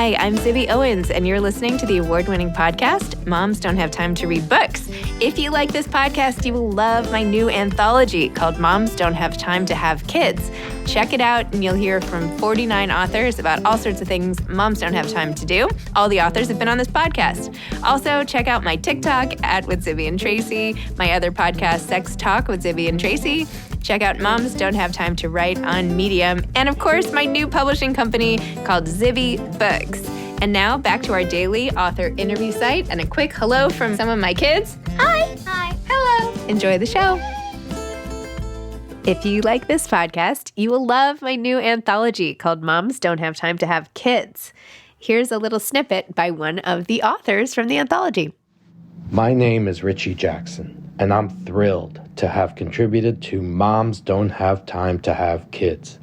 Hi, I'm Zibby Owens, and you're listening to the award-winning podcast, Moms Don't Have Time to Read Books. If you like this podcast, you will love my new anthology called Moms Don't Have Time to Have Kids. Check it out, and you'll hear from 49 authors about all sorts of things moms don't have time to do. All the authors have been on this podcast. Also, check out my TikTok, @with Zibby and Tracy, my other podcast, Sex Talk with Zibby and Tracy. Check out Moms Don't Have Time to Write on Medium. And of course, my new publishing company called Zibby Books. And now back to our daily author interview site and a quick hello from some of my kids. Hi. Hi. Hello. Enjoy the show. If you like this podcast, you will love my new anthology called Moms Don't Have Time to Have Kids. Here's a little snippet by one of the authors from the anthology. My name is Richie Jackson, and I'm thrilled to have contributed to Moms Don't Have Time to Have Kids.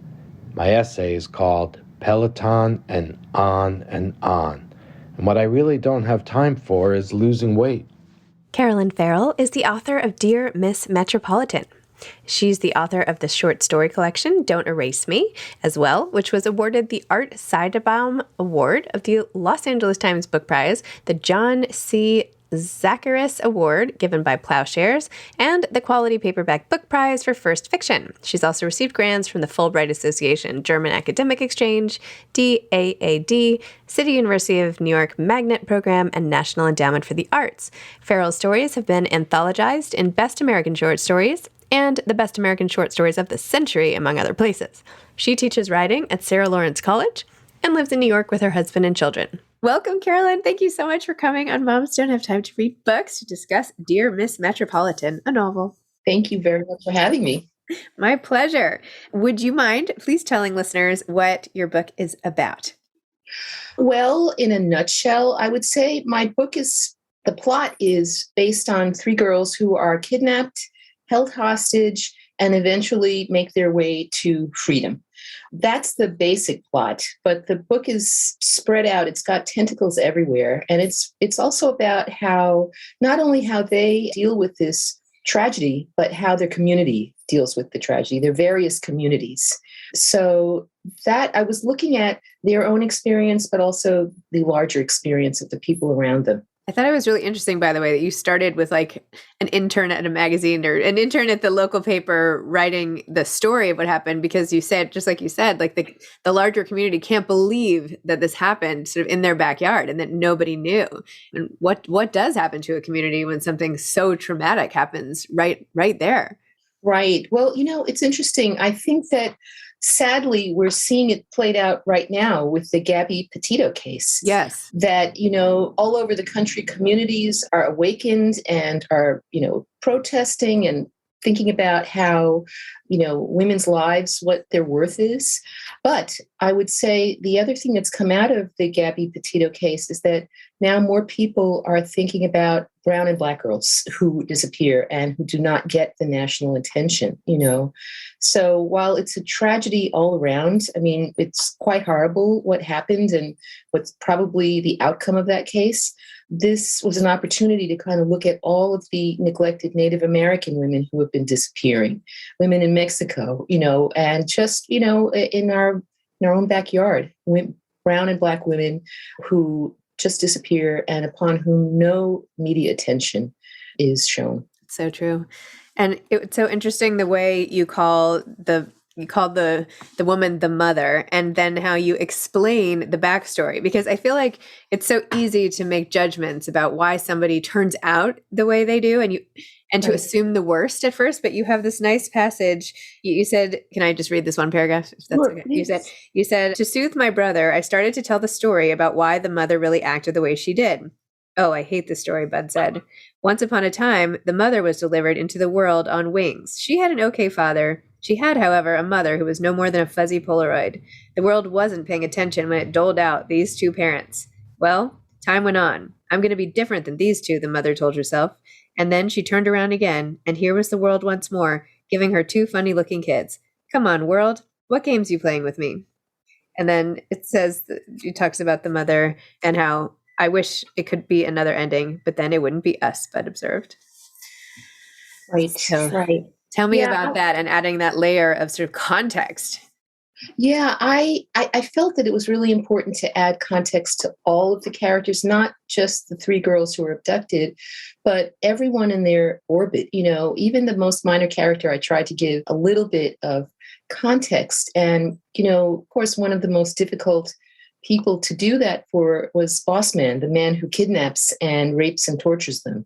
My essay is called Peloton and On and On. And what I really don't have time for is losing weight. Carolyn Ferrell is the author of Dear Miss Metropolitan. She's the author of the short story collection Don't Erase Me as well, which was awarded the Art Seidebaum Award of the Los Angeles Times Book Prize, the John C. Zacharis Award given by Plowshares, and the Quality Paperback Book Prize for First Fiction. She's also received grants from the Fulbright Association German Academic Exchange, DAAD, City University of New York Magnet Program, and National Endowment for the Arts. Ferrell's stories have been anthologized in Best American Short Stories and the Best American Short Stories of the Century, among other places. She teaches writing at Sarah Lawrence College and lives in New York with her husband and children. Welcome, Carolyn. Thank you so much for coming on Moms Don't Have Time to Read Books to discuss Dear Miss Metropolitan, a novel. Thank you very much for having me. My pleasure. Would you mind please telling listeners what your book is about? Well, in a nutshell, I would say the plot is based on three girls who are kidnapped, held hostage, and eventually make their way to freedom. That's the basic plot, but the book is spread out. It's got tentacles everywhere. And it's also about not only how they deal with this tragedy, but how their community deals with the tragedy, their various communities. So that I was looking at their own experience, but also the larger experience of the people around them. I thought it was really interesting, by the way, that you started with like an intern at a magazine or an intern at the local paper writing the story of what happened, because you said, just like you said, like the larger community can't believe that this happened sort of in their backyard and that nobody knew. And what does happen to a community when something so traumatic happens right there? Right. Well, it's interesting. I think that sadly, we're seeing it played out right now with the Gabby Petito case. Yes. That, all over the country, communities are awakened and are, protesting and thinking about how, women's lives, what their worth is. But I would say the other thing that's come out of the Gabby Petito case is that now more people are thinking about brown and Black girls who disappear and who do not get the national attention, So while it's a tragedy all around, I mean, it's quite horrible what happened and what's probably the outcome of that case. This was an opportunity to kind of look at all of the neglected Native American women who have been disappearing, women in Mexico, and just, in our own backyard, brown and Black women who just disappear and upon whom no media attention is shown. So true. And it's so interesting the way you call the woman the mother, and then how you explain the backstory, because I feel like it's so easy to make judgments about why somebody turns out the way they do and to assume the worst at first. But you have this nice passage. You said, can I just read this one paragraph? If that's okay. You said, to soothe my brother, I started to tell the story about why the mother really acted the way she did. Oh, I hate this story, Bud said. Once upon a time, the mother was delivered into the world on wings. She had an okay father. She had, however, a mother who was no more than a fuzzy Polaroid. The world wasn't paying attention when it doled out these two parents. Well, time went on. I'm going to be different than these two, the mother told herself. And then she turned around again, and here was the world once more, giving her two funny-looking kids. Come on, world, what games you playing with me? And then it talks about the mother and how I wish it could be another ending, but then it wouldn't be us, Bud observed. Right. So, right. Tell me about that and adding that layer of sort of context. Yeah, I felt that it was really important to add context to all of the characters, not just the three girls who were abducted, but everyone in their orbit. Even the most minor character, I tried to give a little bit of context. And, of course, one of the most difficult people to do that for was Boss Man, the man who kidnaps and rapes and tortures them.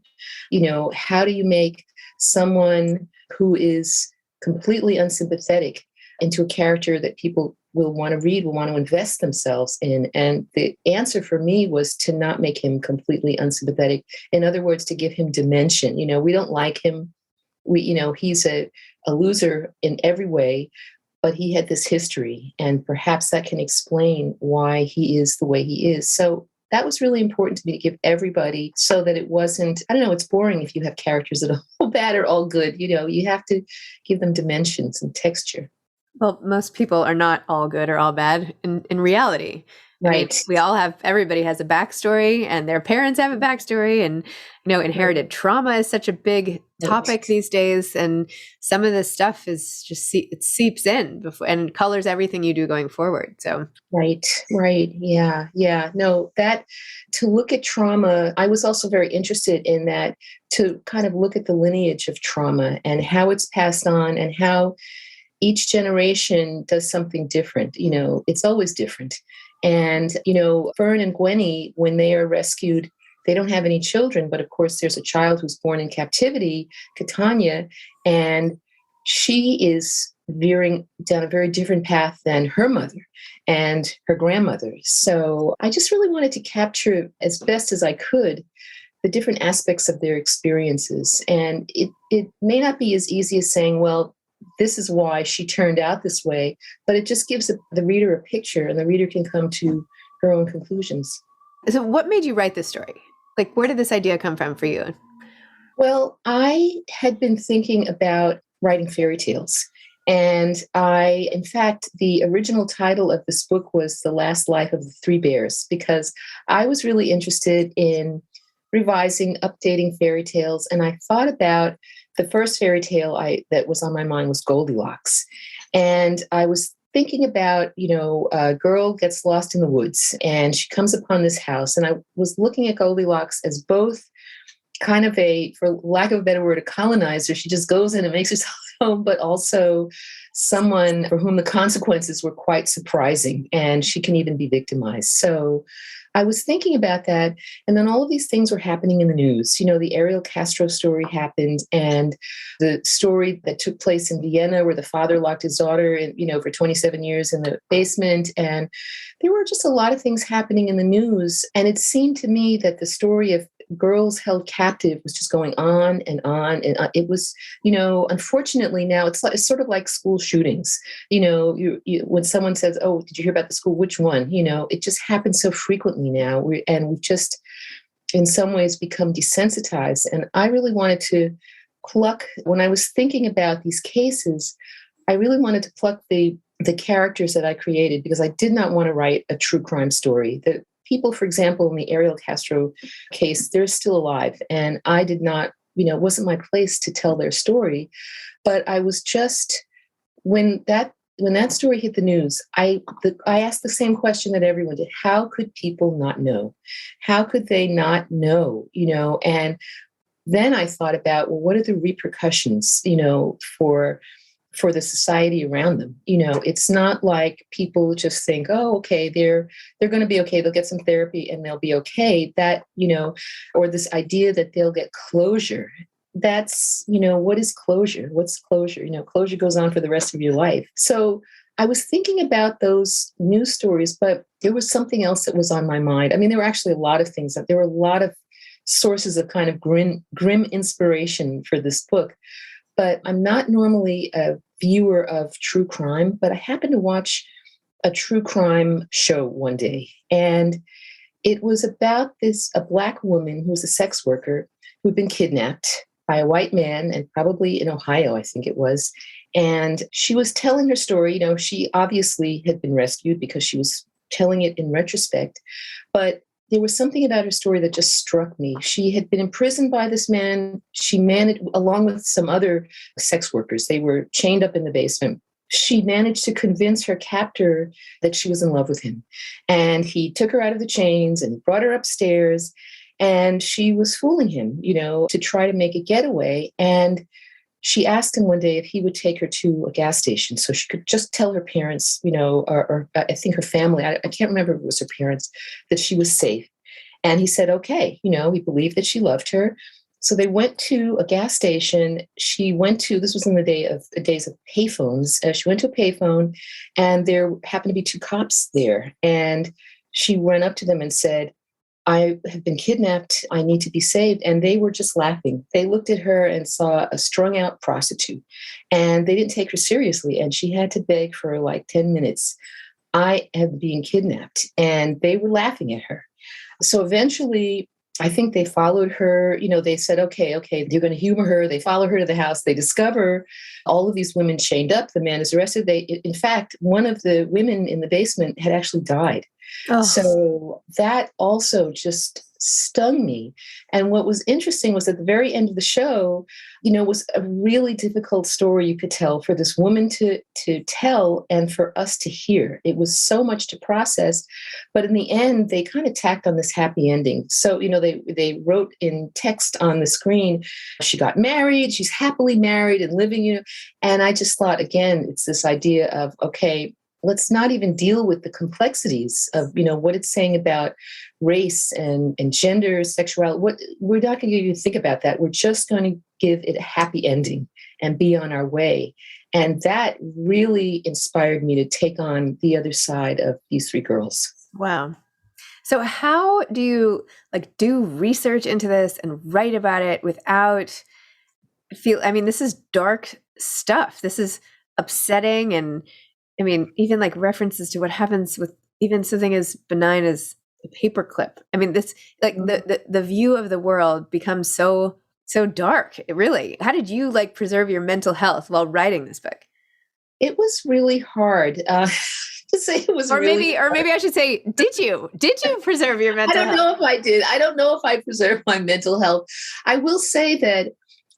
How do you make someone who is completely unsympathetic into a character that people will want to read, will want to invest themselves in? And the answer for me was to not make him completely unsympathetic. In other words, to give him dimension. We don't like him. He's a loser in every way, but he had this history, and perhaps that can explain why he is the way he is. So that was really important to me, to give everybody, so that it wasn't, I don't know, it's boring if you have characters that are all bad or all good. You have to give them dimensions and texture. Well, most people are not all good or all bad in reality. I mean, Right. everybody has a backstory, and their parents have a backstory, and, inherited trauma is such a big topic these days. And some of this stuff is just, it seeps in before and colors everything you do going forward. So. Right. Yeah. No, that, to look at trauma, I was also very interested in that, to kind of look at the lineage of trauma and how it's passed on, and how each generation does something different. It's always different. And, Fern and Gwenny, when they are rescued, they don't have any children, but of course there's a child who's born in captivity, Catania, and she is veering down a very different path than her mother and her grandmother. So I just really wanted to capture, as best as I could, the different aspects of their experiences. And it may not be as easy as saying, well, this is why she turned out this way, but it just gives the reader a picture, and the reader can come to her own conclusions. So what made you write this story? Like, where did this idea come from for you? Well, I had been thinking about writing fairy tales. And in fact, the original title of this book was The Last Life of the Three Bears, because I was really interested in revising, updating fairy tales. And I thought about the first fairy tale that was on my mind was Goldilocks. And I was thinking about, a girl gets lost in the woods and she comes upon this house. And I was looking at Goldilocks as both kind of for lack of a better word, a colonizer. She just goes in and makes herself home, but also someone for whom the consequences were quite surprising, and she can even be victimized. So I was thinking about that. And then all of these things were happening in the news. The Ariel Castro story happened, and the story that took place in Vienna, where the father locked his daughter in, for 27 years in the basement. And there were just a lot of things happening in the news. And it seemed to me that the story of girls held captive was just going on and on. And it was, unfortunately now it's sort of like school shootings. When someone says, "Oh, did you hear about the school? Which one?" It just happens so frequently now. We've just, in some ways, become desensitized. And I really wanted to pluck, when I was thinking about these cases, I really wanted to pluck the characters that I created, because I did not want to write a true crime story. The people, for example, in the Ariel Castro case, they're still alive. And I did not, it wasn't my place to tell their story. But I was just, when that story hit the news, I asked the same question that everyone did. How could people not know? How could they not know? And then I thought about, well, what are the repercussions, for the society around them? It's not like people just think, oh, okay, they're going to be okay. They'll get some therapy and they'll be okay. That, or this idea that they'll get closure. That's, what is closure? What's closure? Closure goes on for the rest of your life. So I was thinking about those news stories, but there was something else that was on my mind. I mean, there were actually a lot of things. There were a lot of sources of kind of grim inspiration for this book. But I'm not normally a viewer of true crime, but I happened to watch a true crime show one day. And it was about a Black woman who was a sex worker who'd been kidnapped by a white man, and probably in Ohio, I think it was. And she was telling her story. She obviously had been rescued because she was telling it in retrospect. But there was something about her story that just struck me. She had been imprisoned by this man. She managed, along with some other sex workers, they were chained up in the basement. she managed to convince her captor that she was in love with him. And he took her out of the chains and brought her upstairs. And she was fooling him, to try to make a getaway. And she asked him one day if he would take her to a gas station so she could just tell her parents, or I think her family, I can't remember if it was her parents, that she was safe. And he said, okay, he believed that she loved her. So they went to a gas station. This was in the days of payphones. She went to a payphone, and there happened to be two cops there. And she went up to them and said, I have been kidnapped. I need to be saved. And they were just laughing. They looked at her and saw a strung out prostitute, and they didn't take her seriously. And she had to beg for like 10 minutes. I am being kidnapped. And they were laughing at her. So eventually, I think they followed her. They said, okay, they're going to humor her. They follow her to the house. They discover all of these women chained up. The man is arrested. In fact, one of the women in the basement had actually died. Oh. So that also just stung me. And what was interesting was at the very end of the show, was a really difficult story you could tell for this woman to tell and for us to hear. It was so much to process. But in the end, they kind of tacked on this happy ending. So, they wrote in text on the screen, she got married, she's happily married and living, and I just thought, again, it's this idea of, okay, let's not even deal with the complexities of, what it's saying about race and gender, sexuality. We're not going to even think about that. We're just going to give it a happy ending and be on our way. And that really inspired me to take on the other side of these three girls. Wow. So how do you do research into this and write about it without this is dark stuff. This is upsetting. And even references to what happens with even something as benign as a paperclip. This the view of the world becomes so dark. It really. How did you preserve your mental health while writing this book? It was really hard. To say it was maybe I should say, did you preserve your mental health? I don't know if I did. I don't know if I preserved my mental health. I will say that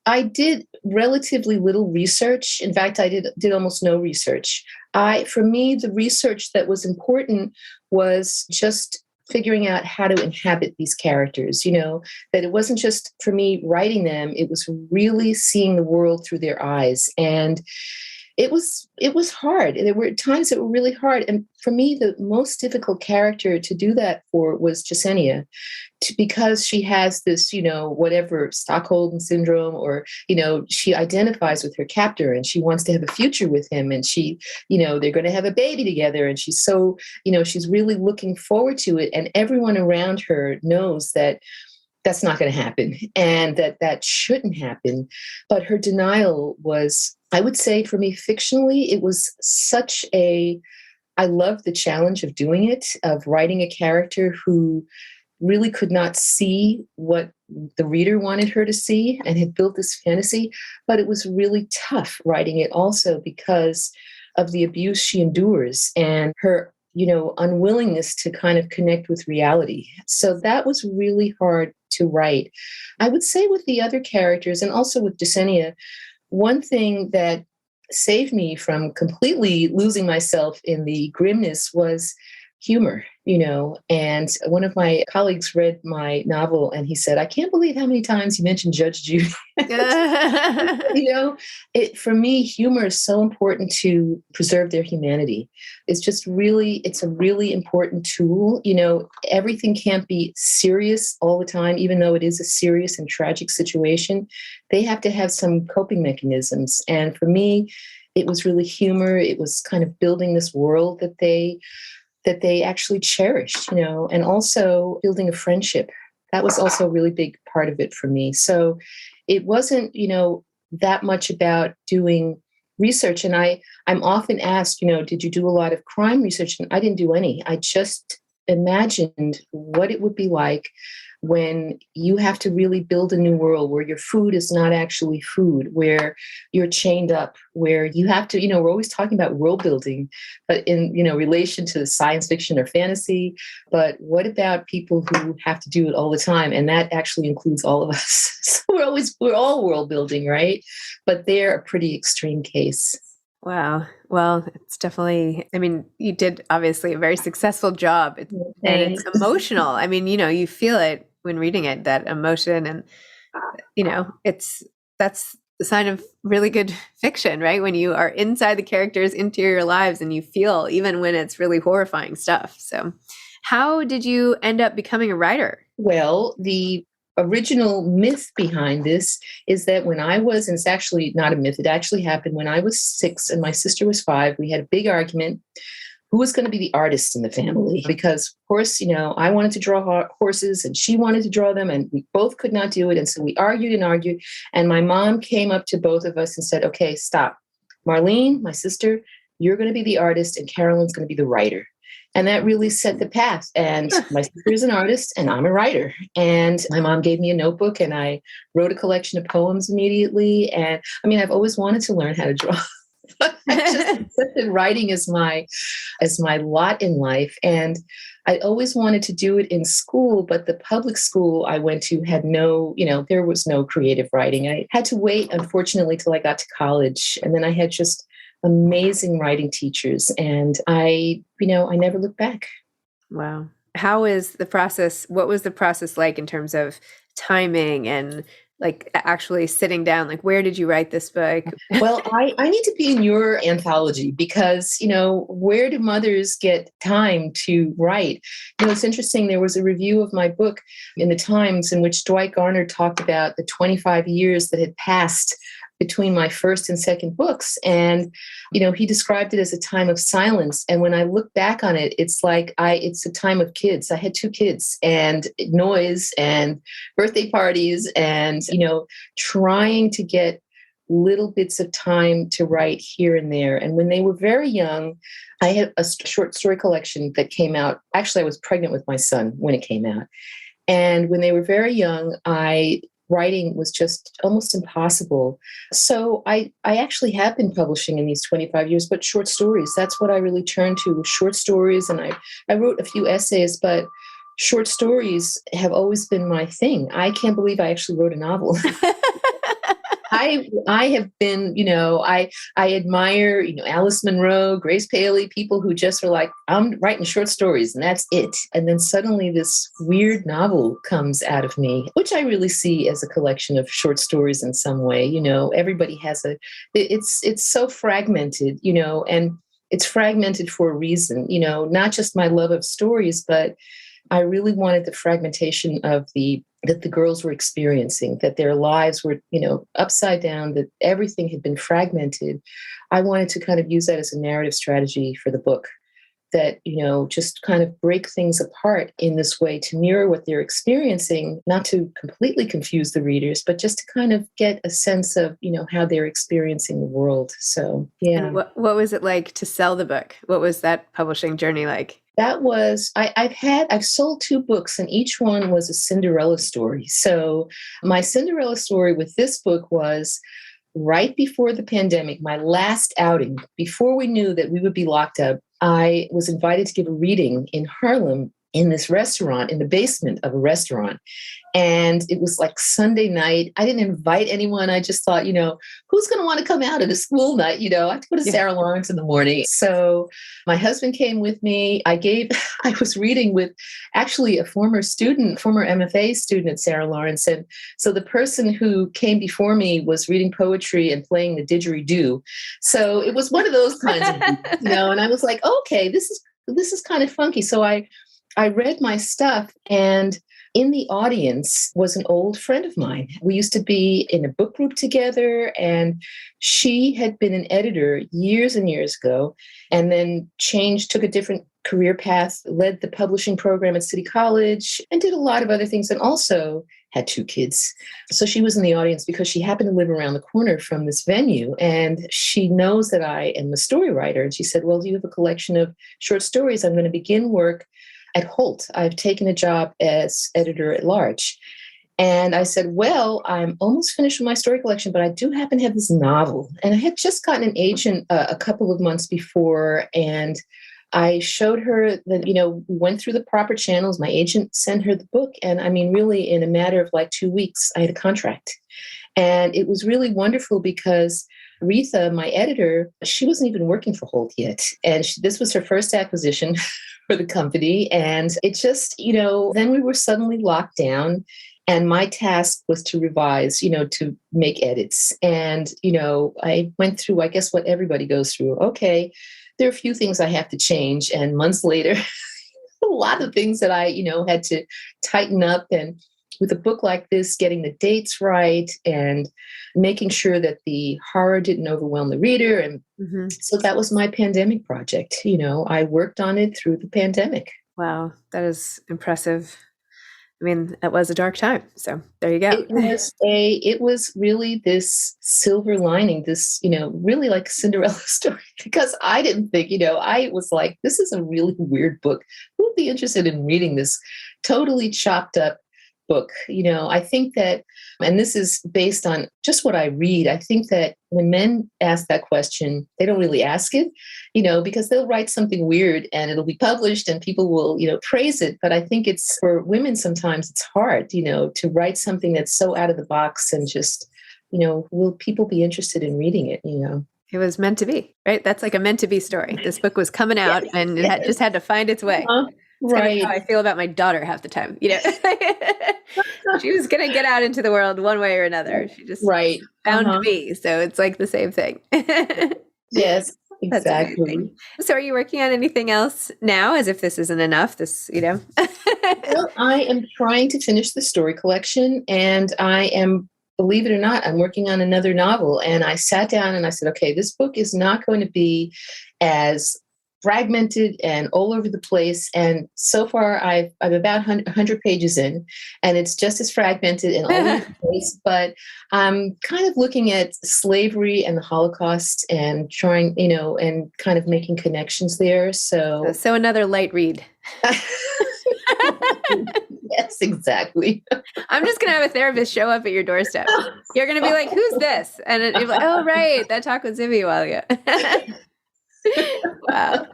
I did relatively little research. In fact, I did almost no research. For me, the research that was important was just figuring out how to inhabit these characters, that it wasn't just for me writing them, it was really seeing the world through their eyes. And it was hard. There were times that were really hard. And for me, the most difficult character to do that for was Jasenia, because she has this, whatever Stockholm syndrome, or, she identifies with her captor and she wants to have a future with him. And she, they're going to have a baby together. And she's so, she's really looking forward to it. And everyone around her knows that that's not going to happen and that shouldn't happen. But her denial was, I would say, for me, fictionally, it was I loved the challenge of doing it, of writing a character who really could not see what the reader wanted her to see and had built this fantasy. But it was really tough writing it also because of the abuse she endures and her, unwillingness to kind of connect with reality. So that was really hard to write. I would say with the other characters and also with Jasenia, one thing that saved me from completely losing myself in the grimness was humor, and one of my colleagues read my novel and he said, I can't believe how many times you mentioned Judge Judy. For me, humor is so important to preserve their humanity. It's a really important tool. Everything can't be serious all the time, even though it is a serious and tragic situation. They have to have some coping mechanisms. And for me, it was really humor. It was kind of building this world that they actually cherished, and also building a friendship. That was also a really big part of it for me. So it wasn't, that much about doing research. And I'm often asked, did you do a lot of crime research? And I didn't do any. I just imagined what it would be like when you have to really build a new world where your food is not actually food, where you're chained up, where you have to, we're always talking about world building, but in, relation to science fiction or fantasy. But what about people who have to do it all the time? And that actually includes all of us. So we're all world building, right? But they're a pretty extreme case. Wow. Well, it's definitely, I mean, you did obviously a very successful job and it's Thanks. emotional. I mean, you feel it when reading it, that emotion and, that's the sign of really good fiction, right? When you are inside the characters' interior lives and you feel even when it's really horrifying stuff. So, how did you end up becoming a writer? Well, the original myth behind this is that when I was, and it's actually not a myth, it actually happened when I was 6 and my sister was 5. We had a big argument who was going to be the artist in the family because, of course, I wanted to draw horses and she wanted to draw them, and we both could not do it. And so we argued and argued. And my mom came up to both of us and said, okay, stop. Marlene, my sister, you're going to be the artist and Carolyn's going to be the writer. And that really set the path. And my sister is an artist and I'm a writer. And my mom gave me a notebook and I wrote a collection of poems immediately. And I mean, I've always wanted to learn how to draw. I just accepted writing as my lot in life. And I always wanted to do it in school, but the public school I went to had no, there was no creative writing. I had to wait, unfortunately, till I got to college. And then I had just amazing writing teachers. And I never looked back. Wow. How is the process? What was the process like in terms of timing and like actually sitting down? Like, where did you write this book? Well, I need to be in your anthology because, where do mothers get time to write? It's interesting. There was a review of my book in the Times in which Dwight Garner talked about the 25 years that had passed between my first and second books. And, he described it as a time of silence. And when I look back on it, it's like it's a time of kids. I had 2 kids and noise and birthday parties and, trying to get little bits of time to write here and there. And when they were very young, I had a short story collection that came out. Actually, I was pregnant with my son when it came out. And when they were very young, writing was just almost impossible. So I actually have been publishing in these 25 years, but short stories. That's what I really turned to, short stories. And I wrote a few essays, but short stories have always been my thing. I can't believe I actually wrote a novel. I have been, I admire, Alice Munro, Grace Paley, people who just are like, I'm writing short stories and that's it. And then suddenly this weird novel comes out of me, which I really see as a collection of short stories in some way. Everybody has it's so fragmented, and it's fragmented for a reason, not just my love of stories, but I really wanted the fragmentation of that the girls were experiencing, that their lives were, upside down, that everything had been fragmented. I wanted to kind of use that as a narrative strategy for the book, that, just kind of break things apart in this way to mirror what they're experiencing, not to completely confuse the readers, but just to kind of get a sense of, how they're experiencing the world. So, yeah. And what was it like to sell the book? What was that publishing journey like? That was, I've sold 2 books and each one was a Cinderella story. So my Cinderella story with this book was right before the pandemic, my last outing, before we knew that we would be locked up. I was invited to give a reading in Harlem in this restaurant, in the basement of a restaurant. And it was like Sunday night. I didn't invite anyone. I just thought, who's going to want to come out at a school night? I have to go to Sarah Lawrence in the morning. So my husband came with me. I was reading with actually a former MFA student at Sarah Lawrence. And so the person who came before me was reading poetry and playing the didgeridoo. So it was one of those kinds of, and I was like, okay, this is kind of funky. So I read my stuff, and in the audience was an old friend of mine. We used to be in a book group together, and she had been an editor years and years ago, and then took a different career path, led the publishing program at City College, and did a lot of other things, and also had 2 kids. So she was in the audience because she happened to live around the corner from this venue, and she knows that I am a story writer. And she said, well, do you have a collection of short stories? I'm going to begin work at Holt. I've taken a job as editor at large. And I said, well, I'm almost finished with my story collection, but I do happen to have this novel. And I had just gotten an agent a couple of months before, and I showed her that, we went through the proper channels. My agent sent her the book. And I mean, really in a matter of like 2 weeks, I had a contract. And it was really wonderful because Retha, my editor, she wasn't even working for Holt yet. And this was her first acquisition for the company. And it just, then we were suddenly locked down. And my task was to revise, to make edits. And, I went through, I guess, what everybody goes through. Okay, there are a few things I have to change. And months later, a lot of things that I, had to tighten up. And with a book like this, getting the dates right and making sure that the horror didn't overwhelm the reader. And so that was my pandemic project. I worked on it through the pandemic. Wow, that is impressive. I mean, it was a dark time. So there you go. It was really this silver lining, this, really like Cinderella story, because I didn't think, I was like, this is a really weird book. Who would be interested in reading this totally chopped up book? I think that, and this is based on just what I read, I think that when men ask that question, they don't really ask it, because they'll write something weird and it'll be published and people will, praise it. But I think it's for women, sometimes it's hard, to write something that's so out of the box and just, will people be interested in reading it, It was meant to be, right? That's like a meant to be story. This book was coming out and it just had to find its way. It's kind of how I feel about my daughter half the time. She was going to get out into the world one way or another. She just found me. So it's like the same thing. Yes, exactly. So are you working on anything else now, as if this isn't enough? Well, I am trying to finish the story collection, and I am, believe it or not, I'm working on another novel. And I sat down and I said, okay, this book is not going to be as fragmented and all over the place. And so far, I'm about 100 pages in, and it's just as fragmented and all over the place. But I'm kind of looking at slavery and the Holocaust and trying, and kind of making connections there. So another light read. Yes, exactly. I'm just going to have a therapist show up at your doorstep. You're going to be like, who's this? And you're like, oh, right. That talk with Zibby a while ago. Wow.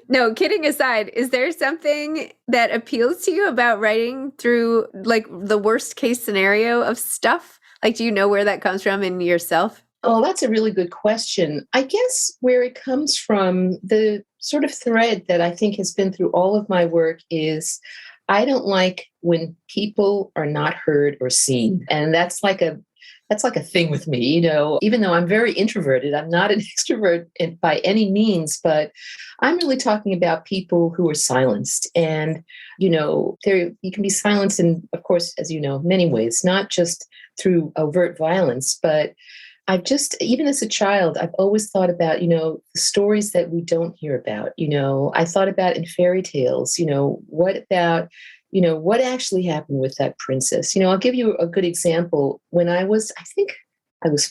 No, kidding aside, is there something that appeals to you about writing through like the worst case scenario of stuff? Like, do you know where that comes from in yourself? Oh, that's a really good question. I guess where it comes from, the sort of thread that I think has been through all of my work is I don't like when people are not heard or seen. And that's like a thing with me, even though I'm very introverted. I'm not an extrovert by any means, but I'm really talking about people who are silenced. And, you can be silenced in, of course, as you know, many ways, not just through overt violence, but I've just, even as a child, I've always thought about, the stories that we don't hear about. I thought about in fairy tales, what about, what actually happened with that princess? I'll give you a good example. When I was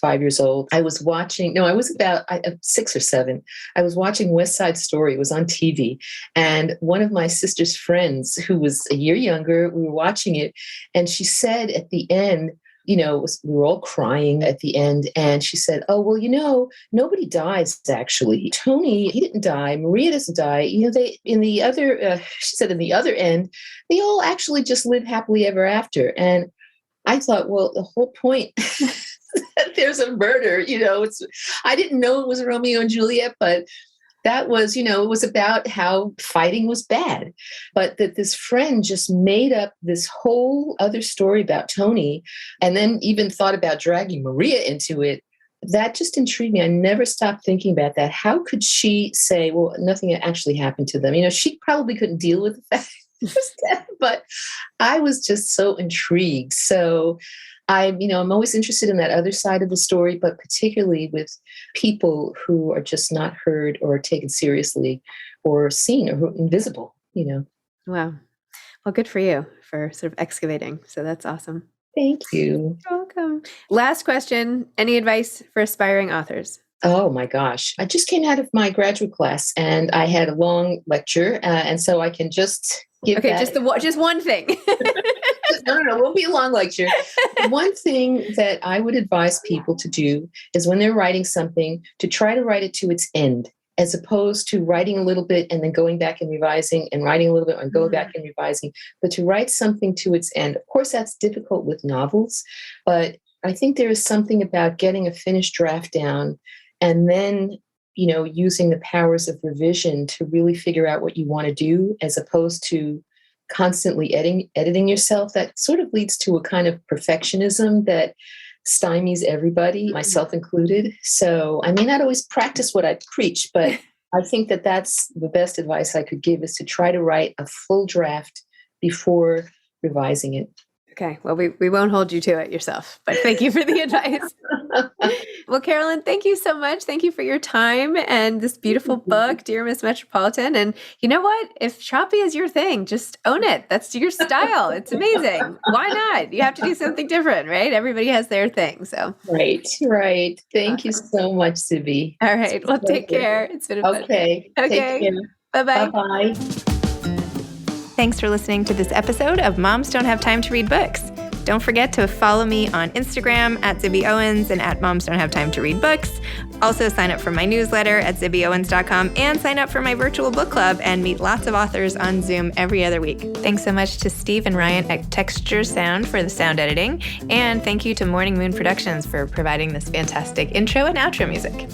5 years old. I was about 6 or 7. I was watching West Side Story. It was on TV. And one of my sister's friends, who was a year younger, we were watching it. And she said at the end, we were all crying at the end. And she said, oh, well, nobody dies, actually. Tony, he didn't die. Maria doesn't die. She said in the other end, they all actually just live happily ever after. And I thought, well, the whole point there's a murder, I didn't know it was Romeo and Juliet, but that was, it was about how fighting was bad. But that this friend just made up this whole other story about Tony and then even thought about dragging Maria into it. That just intrigued me. I never stopped thinking about that. How could she say, well, nothing actually happened to them? She probably couldn't deal with the fact but I was just so intrigued. So I'm always interested in that other side of the story, but particularly with people who are just not heard or taken seriously or seen or who are invisible, Wow. Well, good for you for sort of excavating. So that's awesome. Thank you. You're welcome. Last question. Any advice for aspiring authors? Oh my gosh. I just came out of my graduate class and I had a long lecture. And so I can just give just one thing. No, it won't be a long lecture. One thing that I would advise people to do is when they're writing something, to try to write it to its end, as opposed to writing a little bit and then going back and revising and writing a little bit and going back and revising, but to write something to its end. Of course, that's difficult with novels, but I think there is something about getting a finished draft down and then, using the powers of revision to really figure out what you want to do, as opposed to constantly editing yourself. That sort of leads to a kind of perfectionism that stymies everybody, myself included. So I may not always practice what I preach, but I think that that's the best advice I could give, is to try to write a full draft before revising it. Okay. Well, we won't hold you to it yourself, but thank you for the advice. Well, Carolyn, thank you so much. Thank you for your time and this beautiful book, Dear Miss Metropolitan. And you know what? If choppy is your thing, just own it. That's your style. It's amazing. Why not? You have to do something different, right? Everybody has their thing. So Right. Thank you so much, Zibby. All right. Well, take care. It's been a pleasure. Okay. Take care. Bye-bye. Bye-bye. Thanks for listening to this episode of Moms Don't Have Time to Read Books. Don't forget to follow me on Instagram at Zibby Owens and at Moms Don't Have Time to Read Books. Also sign up for my newsletter at zibbyowens.com and sign up for my virtual book club and meet lots of authors on Zoom every other week. Thanks so much to Steve and Ryan at Texture Sound for the sound editing. And thank you to Morning Moon Productions for providing this fantastic intro and outro music.